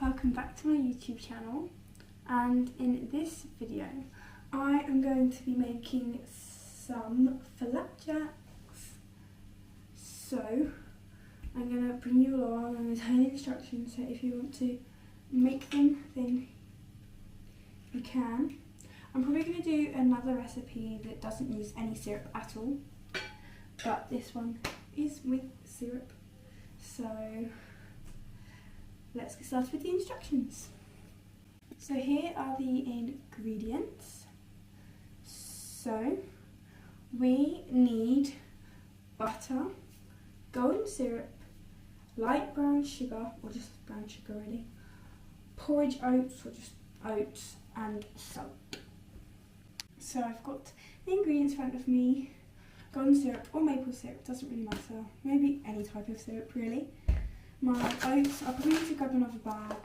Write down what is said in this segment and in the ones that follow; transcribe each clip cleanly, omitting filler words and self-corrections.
welcome back to my YouTube channel, and in this video I am going to be making some flapjacks. So I'm going to bring you along and tell you instructions, so if you want to make them then you can. I'm probably going to do another recipe that doesn't use any syrup at all, but this one is with syrup. So let's get started with the instructions. So here are the ingredients. So we need butter, golden syrup, light brown sugar, or just brown sugar really, porridge oats or just oats, and salt. So I've got the ingredients in front of me. Golden syrup or maple syrup, doesn't really matter. Maybe any type of syrup really. My oats, I'll probably need to grab another bag.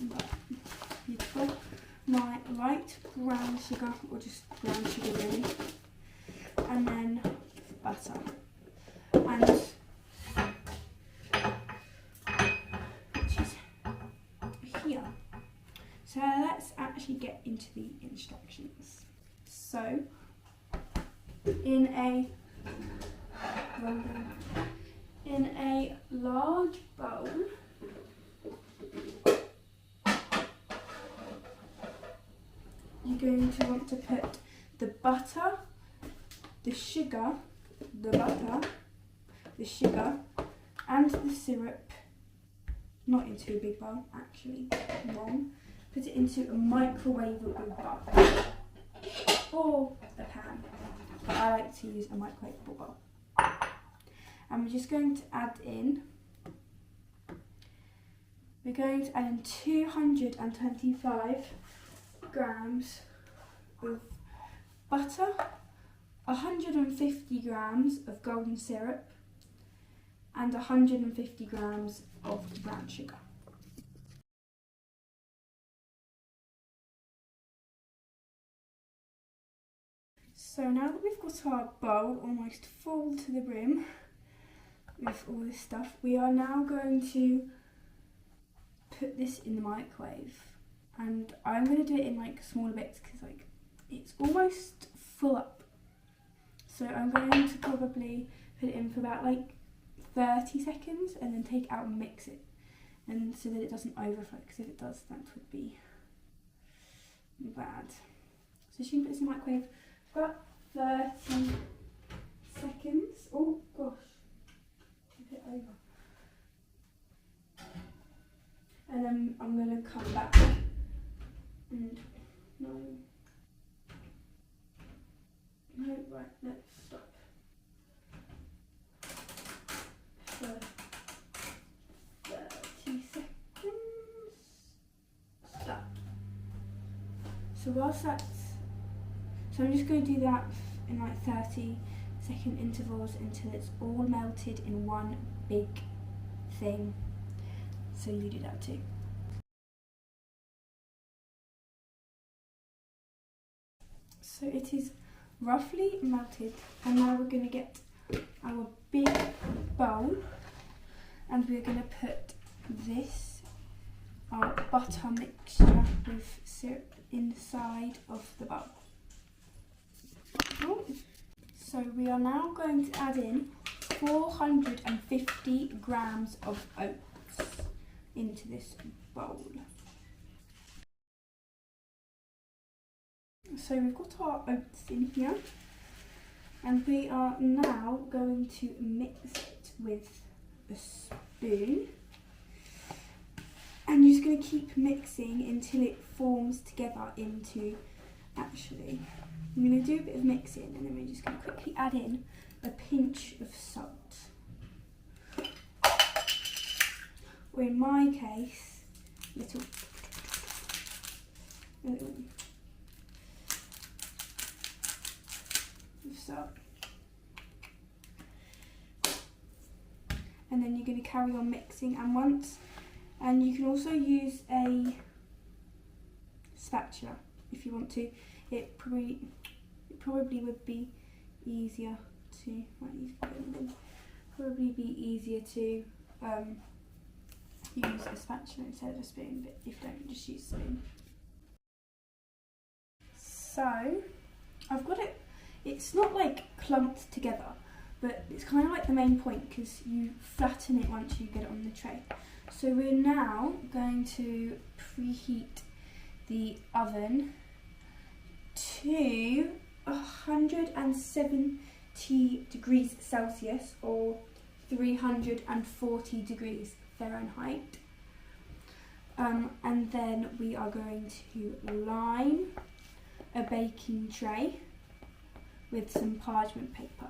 But beautiful. My light brown sugar, or just brown sugar really. And then butter. And which is here. So let's actually get into the instructions. So in a large bowl, you're going to want to put the butter, the sugar, and the syrup, not into a big bowl, actually, wrong. Put it into a microwavable bowl or a pan, but I like to use a microwavable bowl. And we're just going to add in, 225 grams of butter, 150 grams of golden syrup, and 150 grams of brown sugar. So now that we've got our bowl almost full to the brim with all this stuff, we are now going to put this in the microwave, and I'm going to do it in like smaller bits because like it's almost full up. So I'm going to probably put it in for about like 30 seconds and then take it out and mix it, and so that it doesn't overflow, because if it does that would be bad. So you can put this in the microwave for about 30 seconds. Oh gosh, tip it over. And then I'm going to come back and no, right, let's stop. For 30 seconds. Stop. So whilst that's, so I'm just going to do that in like 30-second intervals until it's all melted in one big thing. So you do that too. So it is roughly melted, and now we're going to get our big bowl, and we're going to put this, our butter mixture with syrup, inside of the bowl. So we are now going to add in 450 grams of oats into this bowl. So we've got our oats in here, and we are now going to mix it with a spoon, and you're just going to keep mixing until it forms together into, actually I'm going to do a bit of mixing, and then we're just going to quickly add in a pinch of salt, or in my case, little of salt. And then you're going to carry on mixing, and you can also use a spatula if you want to. It probably would be easier to use a spatula instead of a spoon, but if you don't, just use a spoon. So I've got it, it's not like clumped together, but it's kind of like the main point because you flatten it once you get it on the tray. So we're now going to preheat the oven to 170 degrees Celsius or 340 degrees Fahrenheit. And then we are going to line a baking tray with some parchment paper.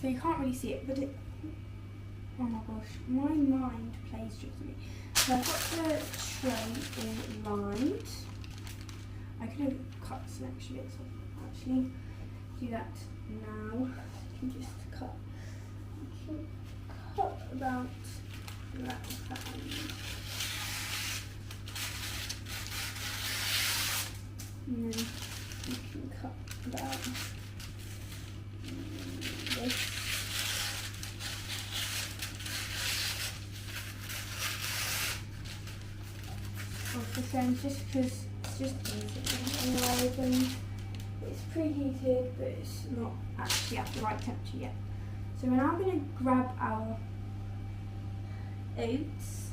So you can't really see it, but it, oh my gosh, my mind plays tricks with me. So I've got the tray all lined. I could have cut some extra bits off, actually. Do that now. You can just cut. You can cut about that. And then you can cut about this. Off this end, just because it's just easier. And it's preheated, but it's not actually at the right temperature yet. So we're now going to grab our oats,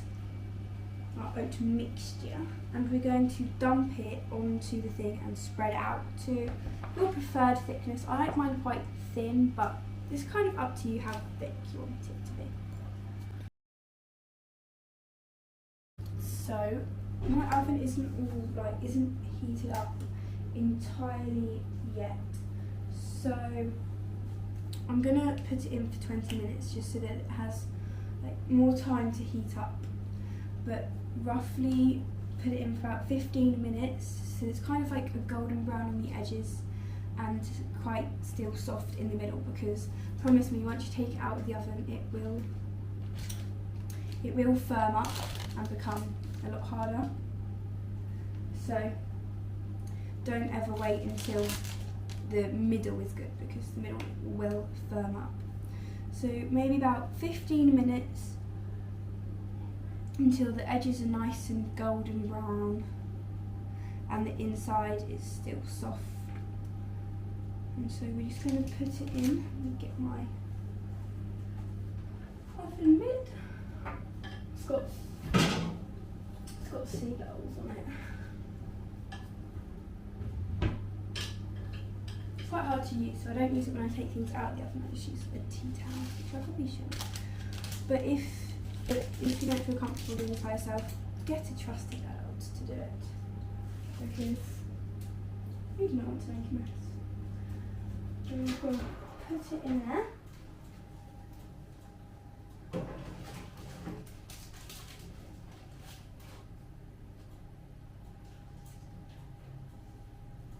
our oat mixture, and we're going to dump it onto the thing and spread it out to your preferred thickness. I like mine quite thin, but it's kind of up to you how thick you want it to be. So my oven isn't heated up entirely yet, so I'm gonna put it in for 20 minutes just so that it has like more time to heat up, but roughly put it in for about 15 minutes so it's kind of like a golden brown on the edges and quite still soft in the middle, because promise me, once you take it out of the oven it will firm up and become a lot harder. So don't ever wait until the middle is good, because the middle will firm up. So maybe about 15 minutes until the edges are nice and golden brown and the inside is still soft. And so we're just going to put it in and get my oven mitt. It's got seagulls on it. It's quite hard to use, so I don't use it when I take things out of the oven. I just use a tea towel, which I probably should. But if you don't feel comfortable doing it by yourself, get a trusted adult to do it, because you do not want to make a mess. So we're going to put it in there.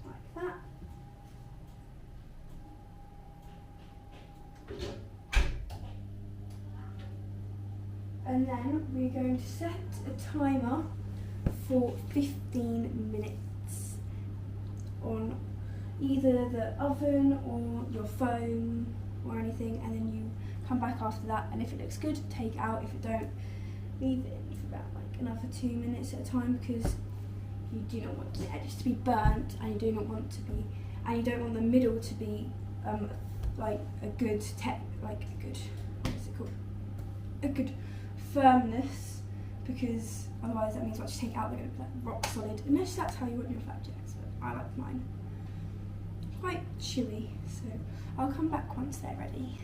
Like that. And then we're going to set a timer for 15 minutes on either the oven or your phone or anything, and then you come back after that, and if it looks good, take it out. If it don't, leave it in for about like another 2 minutes at a time, because you do not want the edges to be burnt, and you do not want to be, and you don't want the middle to be like a good what's it called? A good firmness, because otherwise that means once you take it out they're going to be like rock solid, unless that's how you want your flapjacks, but I like mine quite chewy, so I'll come back once they're ready.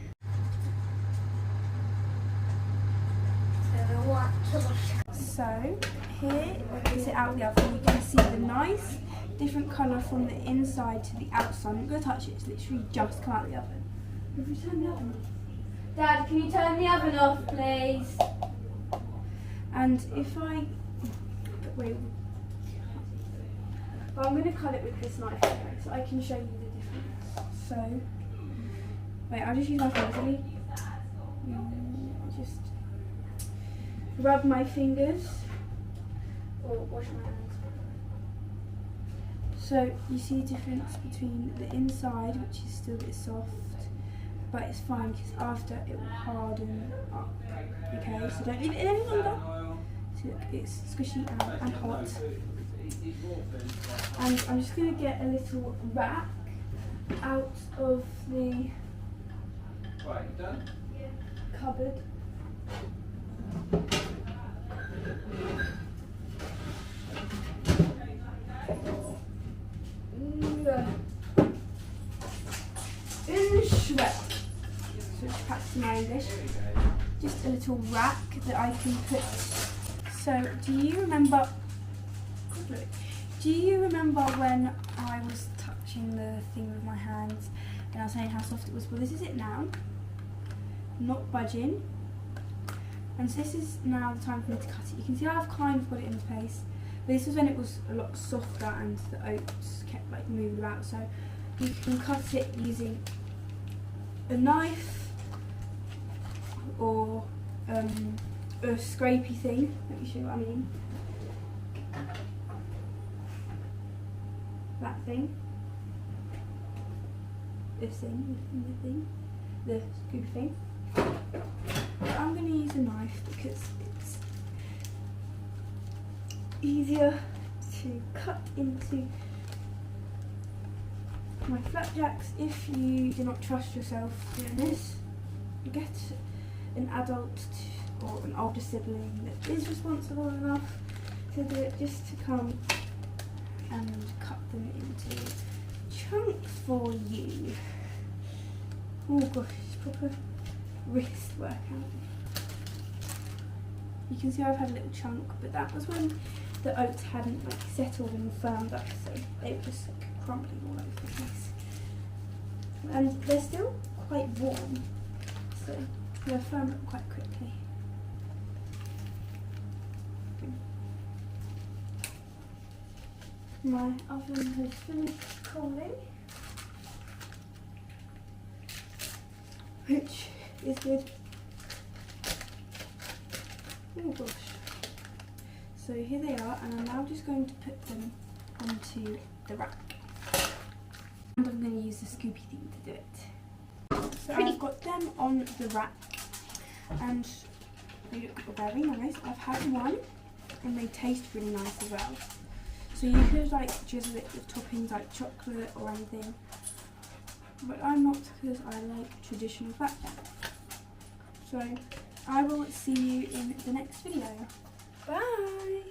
So here is it out of the oven. You can see the nice different colour from the inside to the outside. I'm not going to touch it, it's literally just come out of the oven. Have you turned the oven off? Dad, can you turn the oven off, please? And if I'm going to cut it with this knife anyway, so I can show you the difference. So, wait, I'll just use my fingers, really. Just rub my fingers, or wash my hands. So, you see the difference between the inside, which is still a bit soft, but it's fine because after it will harden up. Okay, so don't leave it in any longer. So look, it's squishy and hot. And I'm just going to get a little rack out of the cupboard. So practicing my English. Just a little rack that I can put. So do you remember when I was touching the thing with my hands and I was saying how soft it was? Well, this is it now. Not budging. And so this is now the time for me to cut it. You can see I've kind of got it in place. But this was when it was a lot softer and the oats kept like moving about. So you can cut it using a knife or a scrapey thing. Let me show you what I mean. That thing. This thing, the scoopy thing. But I'm going to use a knife because it's easier to cut into my flapjacks. If you do not trust yourself doing this, get an adult or an older sibling that is responsible enough to do it, just to come and cut them into chunks for you. Oh gosh, it's proper wrist workout. You can see I've had a little chunk, but that was when the oats hadn't like settled and firmed up, so they were just like crumbling all over the place. And they're still quite warm, so they'll firm up quite quickly. My oven has finished cooling, which is good. Oh gosh. So here they are, and I'm now just going to put them onto the rack. And I'm going to use the scoopy thing to do it. So I've got them on the rack, and they look very nice. I've had one, and they taste really nice as well. So you could like drizzle it with toppings like chocolate or anything, but I'm not, because I like traditional flapjack. So I will see you in the next video. Bye!